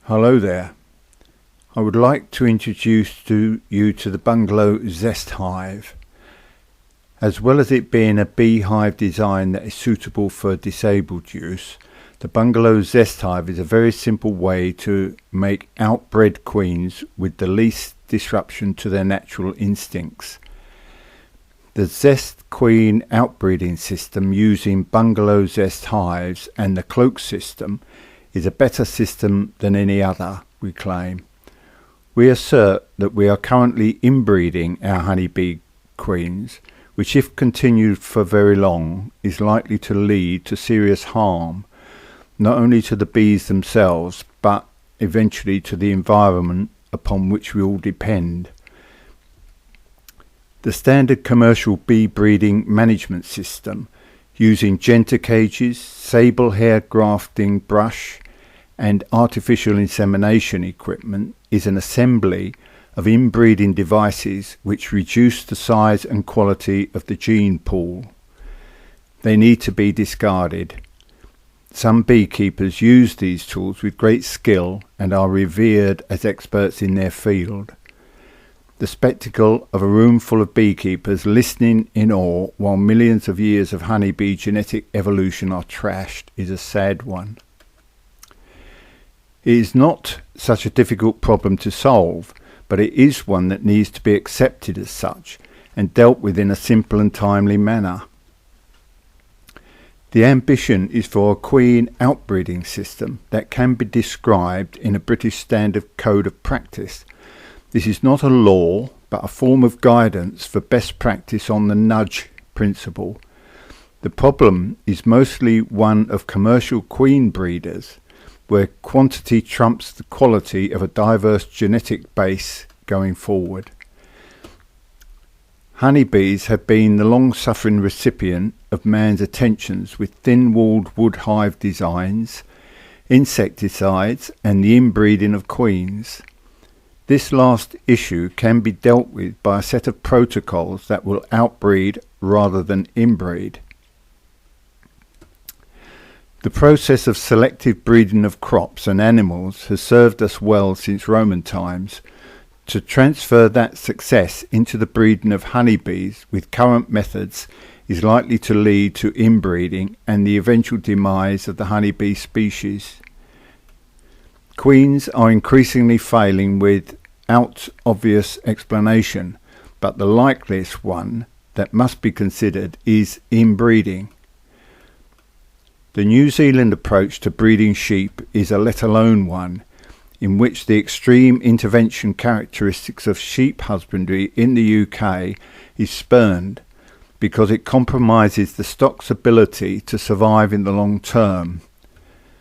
Hello there. I would like to introduce you to the Bungalow ZEST hive. As well as it being a beehive design that is suitable for disabled use, the Bungalow ZEST hive is a very simple way to make outbred queens with the least disruption to their natural instincts. The ZEST Queen Out Breeding system using Bungalow ZEST hives and the Cloak system is a better system than any other, we claim. We assert that we are currently inbreeding our honeybee queens, which if continued for very long is likely to lead to serious harm, not only to the bees themselves, but eventually to the environment upon which we all depend. The standard commercial bee breeding management system, using genter cages, sable-haired grafting brush, and artificial insemination equipment, is an assembly of inbreeding devices which reduce the size and quality of the gene pool. They need to be discarded. Some beekeepers use these tools with great skill and are revered as experts in their field. The spectacle of a room full of beekeepers listening in awe while millions of years of honeybee genetic evolution are trashed is a sad one. It is not such a difficult problem to solve, but it is one that needs to be accepted as such and dealt with in a simple and timely manner. The ambition is for a queen outbreeding system that can be described in a British Standard Code of Practice. This is not a law, but a form of guidance for best practice on the nudge principle. The problem is mostly one of commercial queen breeders, where quantity trumps the quality of a diverse genetic base going forward. Honeybees have been the long-suffering recipient of man's attentions with thin-walled wood hive designs, insecticides and the inbreeding of queens. This last issue can be dealt with by a set of protocols that will outbreed rather than inbreed. The process of selective breeding of crops and animals has served us well since Roman times. To transfer that success into the breeding of honeybees with current methods is likely to lead to inbreeding and the eventual demise of the honeybee species. Queens are increasingly failing without obvious explanation, but the likeliest one that must be considered is inbreeding. The New Zealand approach to breeding sheep is a Letalone one, in which the extreme intervention characteristics of sheep husbandry in the UK is spurned because it compromises the stock's ability to survive in the long term.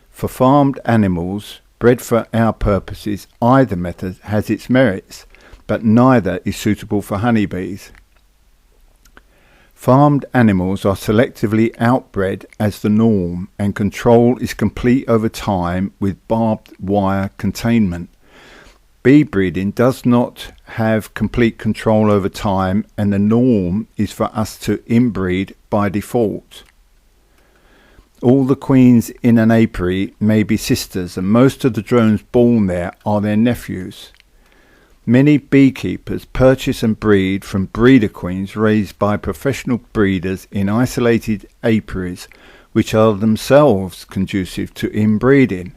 For farmed animals, bred for our purposes, either method has its merits, but neither is suitable for honeybees. Farmed animals are selectively outbred as the norm, and control is complete over time with barbed wire containment. Bee breeding does not have complete control over time, and the norm is for us to inbreed by default. All the queens in an apiary may be sisters, and most of the drones born there are their nephews. Many beekeepers purchase and breed from breeder queens raised by professional breeders in isolated apiaries, which are themselves conducive to inbreeding.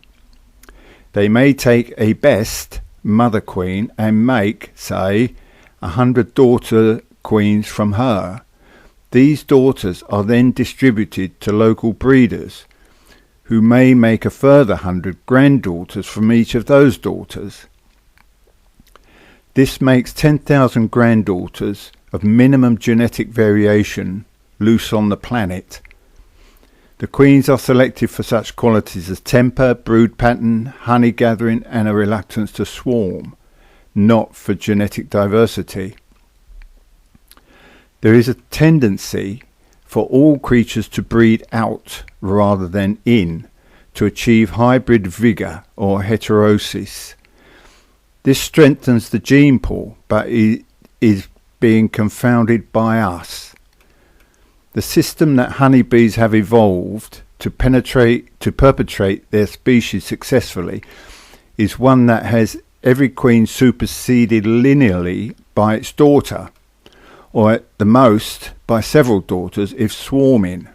They may take a best mother queen and make, say, 100 daughter queens from her. These daughters are then distributed to local breeders, who may make a further 100 granddaughters from each of those daughters. This makes 10,000 granddaughters of minimum genetic variation loose on the planet. The queens are selected for such qualities as temper, brood pattern, honey gathering and a reluctance to swarm, not for genetic diversity. There is a tendency for all creatures to breed out rather than in to achieve hybrid vigour or heterosis. This strengthens the gene pool, but it is being confounded by us. The system that honeybees have evolved to perpetrate their species successfully is one that has every queen superseded linearly by its daughter, or at the most by several daughters if swarming.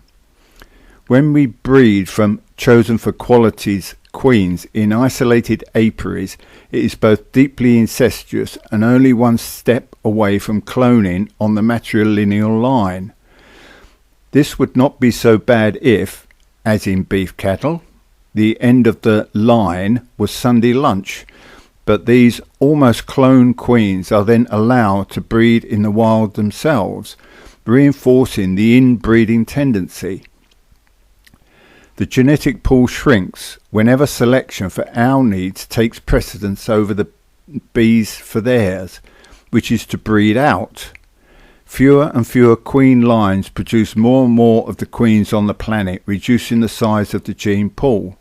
When we breed from chosen for qualities queens in isolated apiaries, it is both deeply incestuous and only one step away from cloning on the matrilineal line. This would not be so bad if, as in beef cattle, the end of the line was Sunday lunch, but these almost clone queens are then allowed to breed in the wild themselves, reinforcing the inbreeding tendency. The genetic pool shrinks whenever selection for our needs takes precedence over the bees for theirs, which is to breed out. Fewer and fewer queen lines produce more and more of the queens on the planet, reducing the size of the gene pool.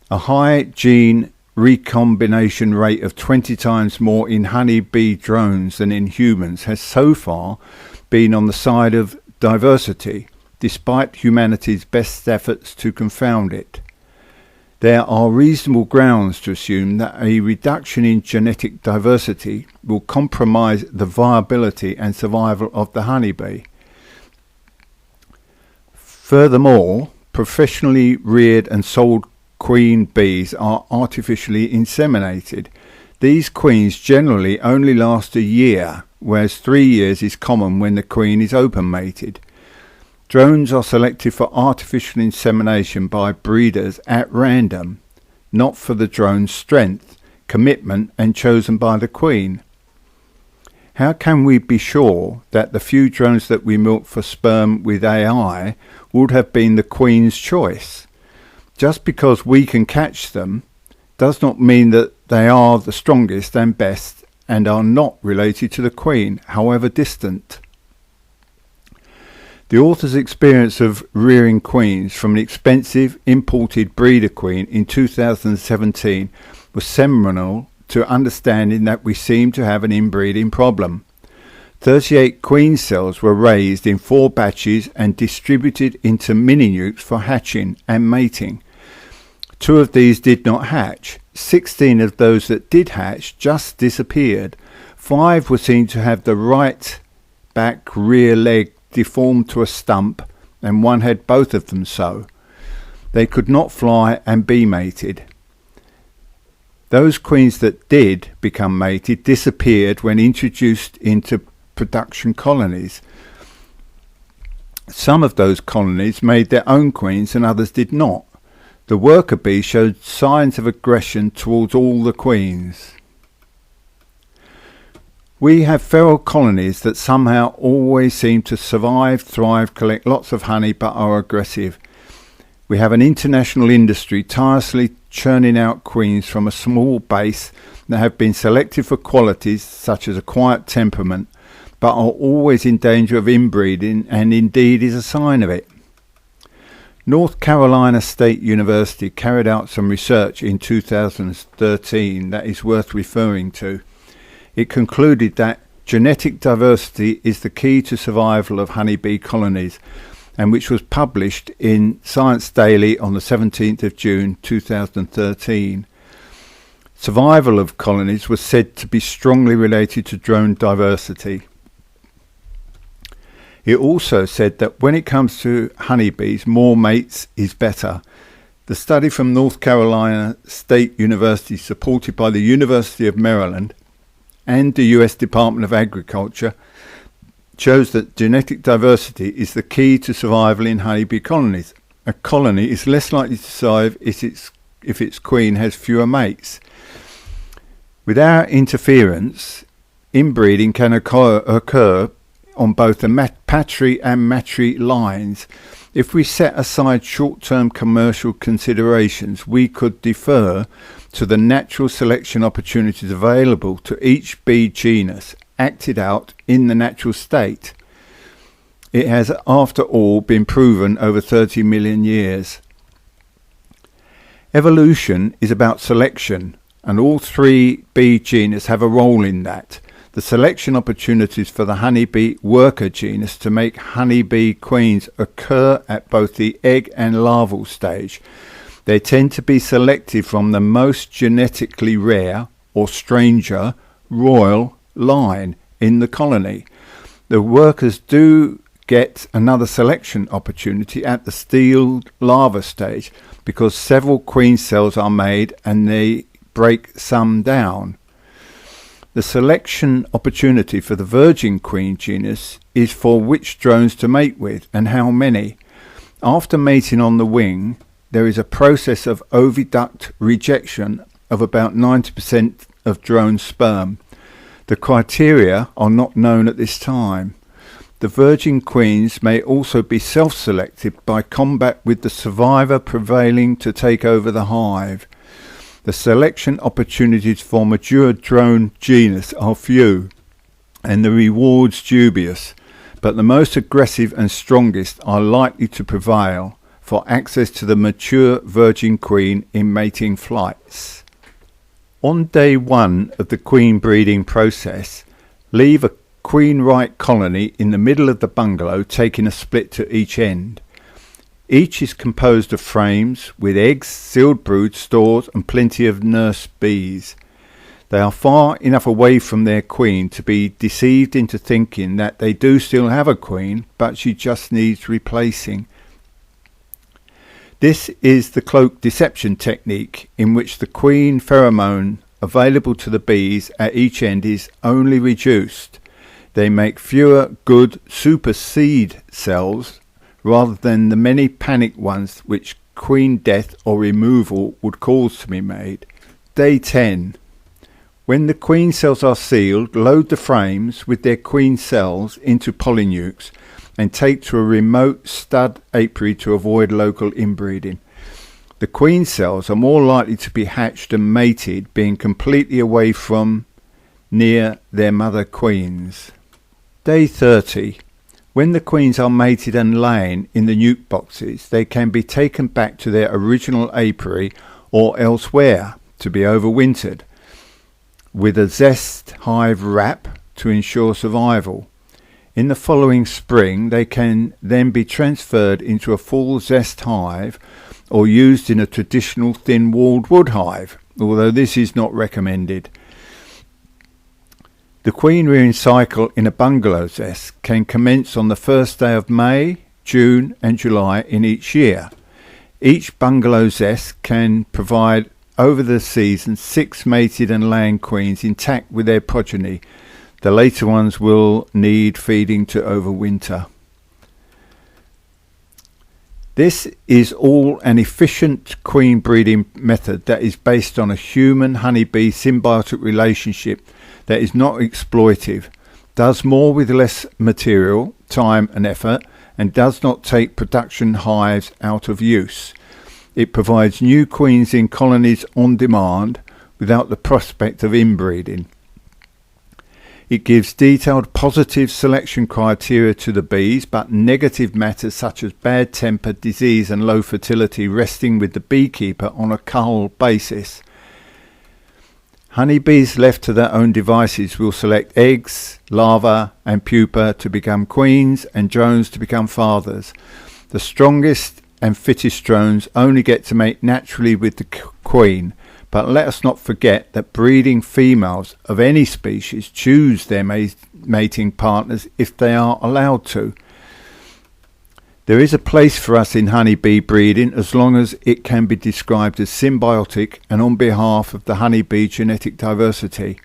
A high gene recombination rate of 20 times more in honeybee drones than in humans has so far been on the side of diversity, despite humanity's best efforts to confound it. There are reasonable grounds to assume that a reduction in genetic diversity will compromise the viability and survival of the honeybee. Furthermore, professionally reared and sold queen bees are artificially inseminated. These queens generally only last a year, whereas 3 years is common when the queen is open mated. Drones are selected for artificial insemination by breeders at random, not for the drone's strength, commitment, and chosen by the queen. How can we be sure that the few drones that we milk for sperm with AI would have been the queen's choice? Just because we can catch them does not mean that they are the strongest and best and are not related to the queen, however distant. The author's experience of rearing queens from an expensive imported breeder queen in 2017 was seminal to understanding that we seem to have an inbreeding problem. 38 queen cells were raised in 4 batches and distributed into mini-nukes for hatching and mating. 2 of these did not hatch. 16 of those that did hatch just disappeared. 5 were seen to have the right back rear leg deformed to a stump, and 1 had both of them so. They could not fly and be mated. Those queens that did become mated disappeared when introduced into production colonies. Some of those colonies made their own queens and others did not. The worker bee showed signs of aggression towards all the queens. We have feral colonies that somehow always seem to survive, thrive, collect lots of honey but are aggressive. We have an international industry tirelessly churning out queens from a small base that have been selected for qualities such as a quiet temperament but are always in danger of inbreeding, and indeed is a sign of it. North Carolina State University carried out some research in 2013 that is worth referring to. It concluded that genetic diversity is the key to survival of honeybee colonies, and which was published in Science Daily on the 17th of June 2013. Survival of colonies was said to be strongly related to drone diversity. It also said that when it comes to honeybees, more mates is better. The study from North Carolina State University, supported by the University of Maryland and the US Department of Agriculture, shows that genetic diversity is the key to survival in honeybee colonies. A colony is less likely to survive if its queen has fewer mates. Without interference, inbreeding can occur on both the patry and matry lines. If we set aside short-term commercial considerations, we could defer to the natural selection opportunities available to each bee genus acted out in the natural state. It has, after all, been proven over 30 million years. Evolution is about selection, and all 3 bee genus have a role in that. The selection opportunities for the honeybee worker genus to make honeybee queens occur at both the egg and larval stage. They tend to be selected from the most genetically rare or stranger royal line in the colony. The workers do get another selection opportunity at the sealed larva stage because several queen cells are made and they break some down. The selection opportunity for the virgin queen genus is for which drones to mate with and how many. After mating on the wing, there is a process of oviduct rejection of about 90% of drone sperm. The criteria are not known at this time. The virgin queens may also be self-selected by combat with the survivor prevailing to take over the hive. The selection opportunities for mature drone genus are few and the rewards dubious, but the most aggressive and strongest are likely to prevail for access to the mature virgin queen in mating flights. On day 1 of the queen breeding process, leave a queen-right colony in the middle of the bungalow, taking a split to each end. Each is composed of frames with eggs, sealed brood stores and plenty of nurse bees. They are far enough away from their queen to be deceived into thinking that they do still have a queen, but she just needs replacing. This is the cloak deception technique, in which the queen pheromone available to the bees at each end is only reduced. They make fewer good super seed cells rather than the many panicked ones which queen death or removal would cause to be made. Day 10. When the queen cells are sealed, load the frames with their queen cells into polynukes and take to a remote stud apiary to avoid local inbreeding. The queen cells are more likely to be hatched and mated being completely away from near their mother queens. Day 30. When the queens are mated and laying in the nuke boxes, they can be taken back to their original apiary or elsewhere to be overwintered with a ZEST hive wrap to ensure survival. In the following spring, they can then be transferred into a full ZEST hive or used in a traditional thin-walled wood hive, although this is not recommended. The queen rearing cycle in a Bungalow ZEST can commence on the first day of May, June and July in each year. Each Bungalow ZEST can provide over the season 6 mated and laying queens intact with their progeny. The later ones will need feeding to overwinter. This is all an efficient queen breeding method that is based on a human honeybee symbiotic relationship that is not exploitive, does more with less material, time and effort, and does not take production hives out of use. It provides new queens in colonies on demand without the prospect of inbreeding. It gives detailed positive selection criteria to the bees, but negative matters such as bad temper, disease and low fertility resting with the beekeeper on a cull basis. Honeybees left to their own devices will select eggs, larvae and pupa to become queens and drones to become fathers. The strongest and fittest drones only get to mate naturally with the queen, but let us not forget that breeding females of any species choose their mating partners if they are allowed to. There is a place for us in honeybee breeding as long as it can be described as symbiotic and on behalf of the honeybee genetic diversity.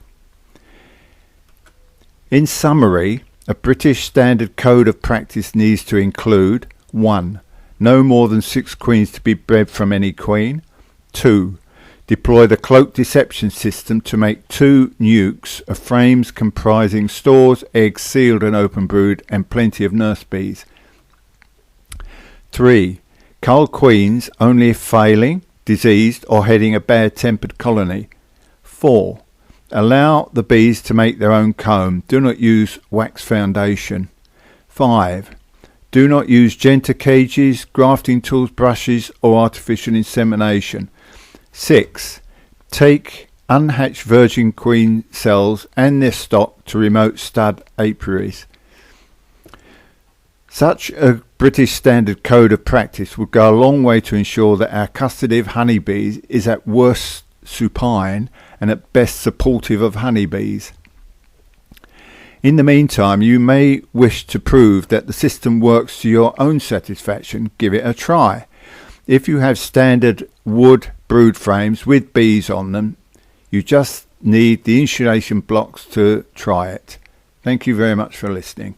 In summary, a British Standard Code of Practice needs to include 1. No more than 6 queens to be bred from any queen. 2. Deploy the cloak deception system to make 2 nukes of frames comprising stores, eggs, sealed and open brood and plenty of nurse bees. 3. Cull queens only if failing, diseased or heading a bad-tempered colony. 4. Allow the bees to make their own comb. Do not use wax foundation. 5. Do not use genter cages, grafting tools, brushes or artificial insemination. 6. Take unhatched virgin queen cells and their stock to remote stud apiaries. Such a British Standard Code of Practice would go a long way to ensure that our custody of honeybees is at worst supine and at best supportive of honeybees. In the meantime, you may wish to prove that the system works to your own satisfaction. Give it a try. If you have standard wood brood frames with bees on them, you just need the insulation blocks to try it. Thank you very much for listening.